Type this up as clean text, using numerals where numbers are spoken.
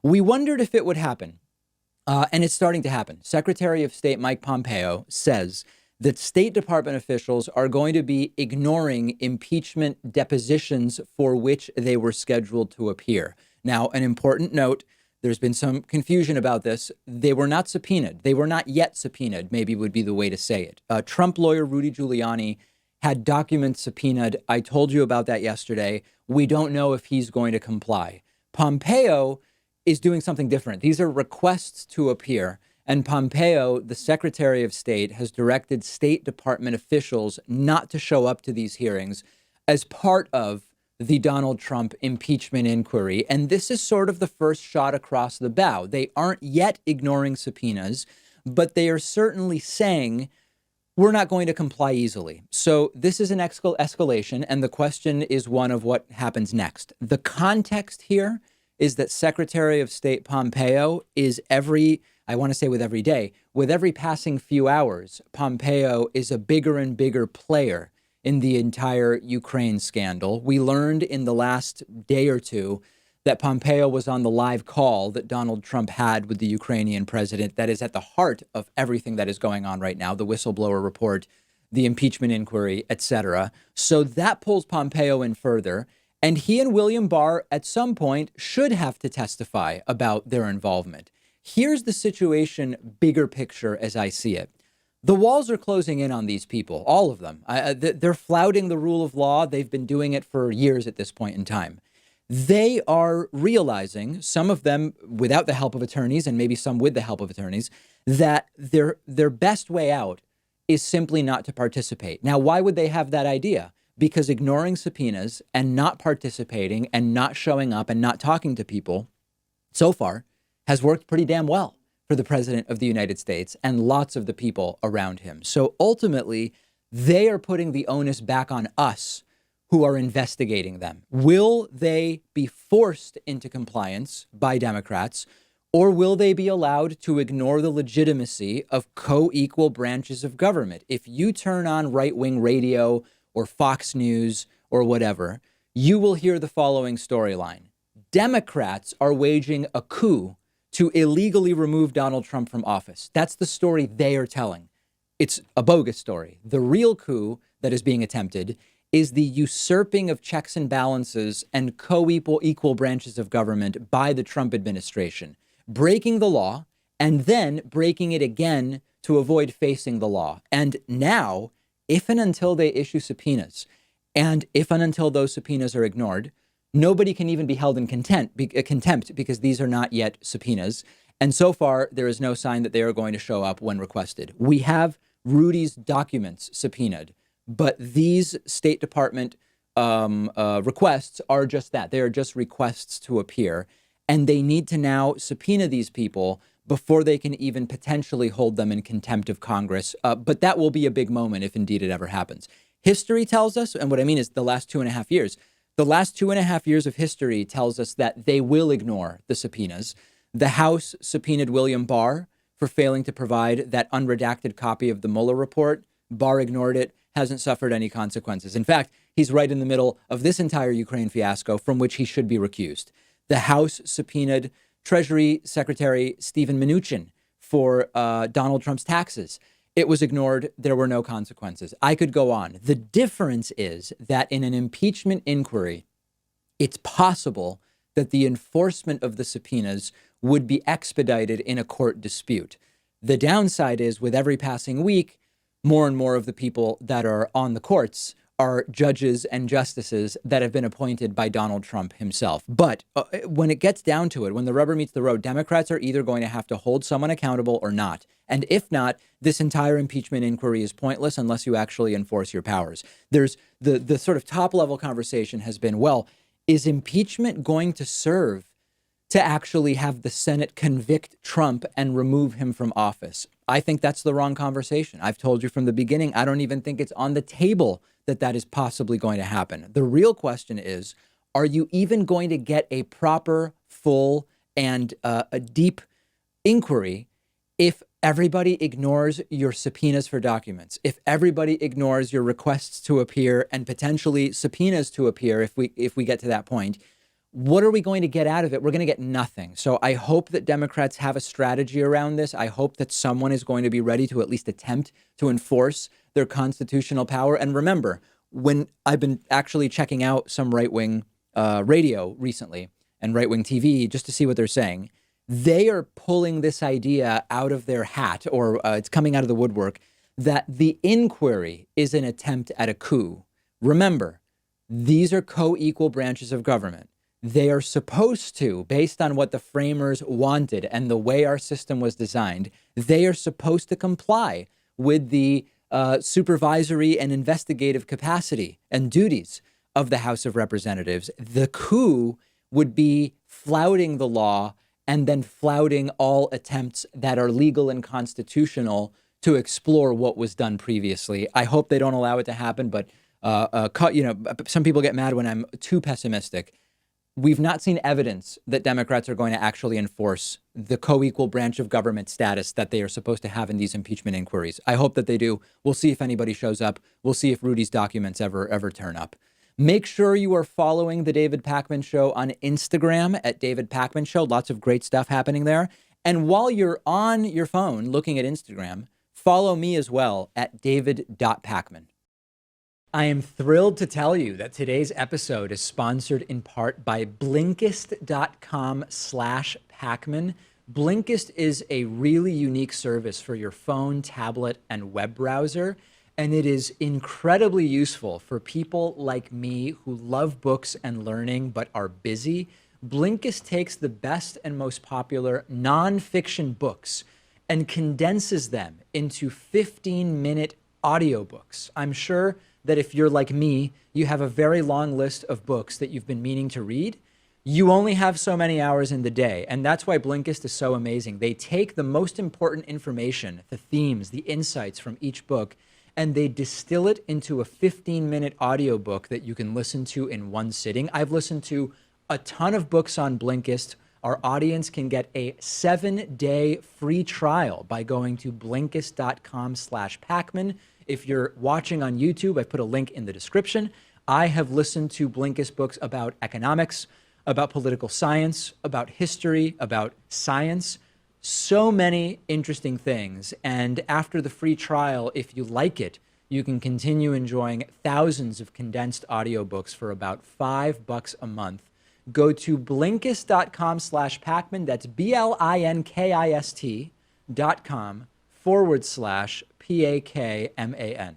We wondered if it would happen. And it's starting to happen. Secretary of State Mike Pompeo says that State Department officials are going to be ignoring impeachment depositions for which they were scheduled to appear. Now, an important note, there's been some confusion about this. They were not subpoenaed. They were not yet subpoenaed, maybe would be the way to say it. Trump lawyer Rudy Giuliani had documents subpoenaed. I told you about that yesterday. We don't know if he's going to comply. Pompeo is doing something different. These are requests to appear. And Pompeo, the Secretary of State, has directed State Department officials not to show up to these hearings as part of the Donald Trump impeachment inquiry. And this is sort of the first shot across the bow. They aren't yet ignoring subpoenas, but they are certainly saying we're not going to comply easily. So this is an escalation. And the question is one of what happens next. The context here is that Secretary of State Pompeo is I want to say with every day, with every passing few hours, Pompeo is a bigger and bigger player in the entire Ukraine scandal. We learned in the last day or two that Pompeo was on the live call that Donald Trump had with the Ukrainian president that is at the heart of everything that is going on right now, the whistleblower report, the impeachment inquiry, etc. So that pulls Pompeo in further. And he and William Barr at some point should have to testify about their involvement. Here's the situation, bigger picture as I see it. The walls are closing in on these people, all of them. They're flouting the rule of law. They've been doing it for years at this point in time. They are realizing, some of them without the help of attorneys and maybe some with the help of attorneys, that their best way out is simply not to participate. Now, why would they have that idea? Because ignoring subpoenas and not participating and not showing up and not talking to people so far has worked pretty damn well for the president of the United States and lots of the people around him. So ultimately, they are putting the onus back on us who are investigating them. Will they be forced into compliance by Democrats, or will they be allowed to ignore the legitimacy of co-equal branches of government? If you turn on right-wing radio or Fox News or whatever, you will hear the following storyline. Democrats are waging a coup to illegally remove Donald Trump from office. That's the story they are telling. It's a bogus story. The real coup that is being attempted is the usurping of checks and balances and co-equal branches of government by the Trump administration, breaking the law and then breaking it again to avoid facing the law. And now, if and until they issue subpoenas, and if and until those subpoenas are ignored, nobody can even be held in contempt because these are not yet subpoenas. And so far, there is no sign that they are going to show up when requested. We have Rudy's documents subpoenaed, but these State Department requests are just that. They are just requests to appear. And they need to now subpoena these people before they can even potentially hold them in contempt of Congress. But that will be a big moment if indeed it ever happens. History tells us, and what I mean is the last 2.5 years, the last 2.5 years of history tells us that they will ignore the subpoenas. The House subpoenaed William Barr for failing to provide that unredacted copy of the Mueller report. Barr ignored it, hasn't suffered any consequences. In fact, he's right in the middle of this entire Ukraine fiasco from which he should be recused. The House subpoenaed Treasury Secretary Steven Mnuchin for Donald Trump's taxes. It was ignored. There were no consequences. I could go on. The difference is that in an impeachment inquiry, it's possible that the enforcement of the subpoenas would be expedited in a court dispute. The downside is with every passing week, more and more of the people that are on the courts are judges and justices that have been appointed by Donald Trump himself. But when it gets down to it, when the rubber meets the road, Democrats are either going to have to hold someone accountable or not. And if not, this entire impeachment inquiry is pointless unless you actually enforce your powers. There's the sort of top level conversation has been, well, is impeachment going to serve to actually have the Senate convict Trump and remove him from office? I think that's the wrong conversation. I've told you from the beginning, I don't even think it's on the table that is possibly going to happen. The real question is, are you even going to get a proper, full, and a deep inquiry if everybody ignores your subpoenas for documents, if everybody ignores your requests to appear and potentially subpoenas to appear if we get to that point? What are we going to get out of it? We're going to get nothing. So I hope that Democrats have a strategy around this. I hope that someone is going to be ready to at least attempt to enforce their constitutional power. And remember, when I've been actually checking out some right-wing radio recently and right-wing TV just to see what they're saying, they are pulling this idea out of their hat, or it's coming out of the woodwork, that the inquiry is an attempt at a coup. Remember, these are co-equal branches of government. They are supposed to, based on what the framers wanted and the way our system was designed, they are supposed to comply with the supervisory and investigative capacity and duties of the House of Representatives. The coup would be flouting the law and then flouting all attempts that are legal and constitutional to explore what was done previously. I hope they don't allow it to happen, but some people get mad when I'm too pessimistic. We've not seen evidence that Democrats are going to actually enforce the co-equal branch of government status that they are supposed to have in these impeachment inquiries. I hope that they do. We'll see if anybody shows up. We'll see if Rudy's documents ever turn up. Make sure you are following The David Pakman Show on Instagram at David Pakman Show. Lots of great stuff happening there. And while you're on your phone looking at Instagram, follow me as well at david.pakman. I am thrilled to tell you that today's episode is sponsored in part by Blinkist.com/Pakman. Blinkist is a really unique service for your phone, tablet, and web browser, and it is incredibly useful for people like me who love books and learning but are busy. Blinkist takes the best and most popular nonfiction books and condenses them into 15-minute audiobooks. I'm sure that if you're like me, you have a very long list of books that you've been meaning to read. You only have so many hours in the day, and that's why Blinkist is so amazing. They take the most important information, the themes, the insights from each book, and they distill it into a 15-minute audiobook that you can listen to in one sitting. I've listened to a ton of books on Blinkist. Our audience can get a 7-day free trial by going to Blinkist.com/Pakman. If you're watching on YouTube, I put a link in the description. I have listened to Blinkist books about economics, about political science, about history, about science, so many interesting things. And after the free trial, if you like it, you can continue enjoying thousands of condensed audiobooks for about $5 a month. Go to Blinkist.com/Pakman. That's BLINKIST.com/PAKMAN.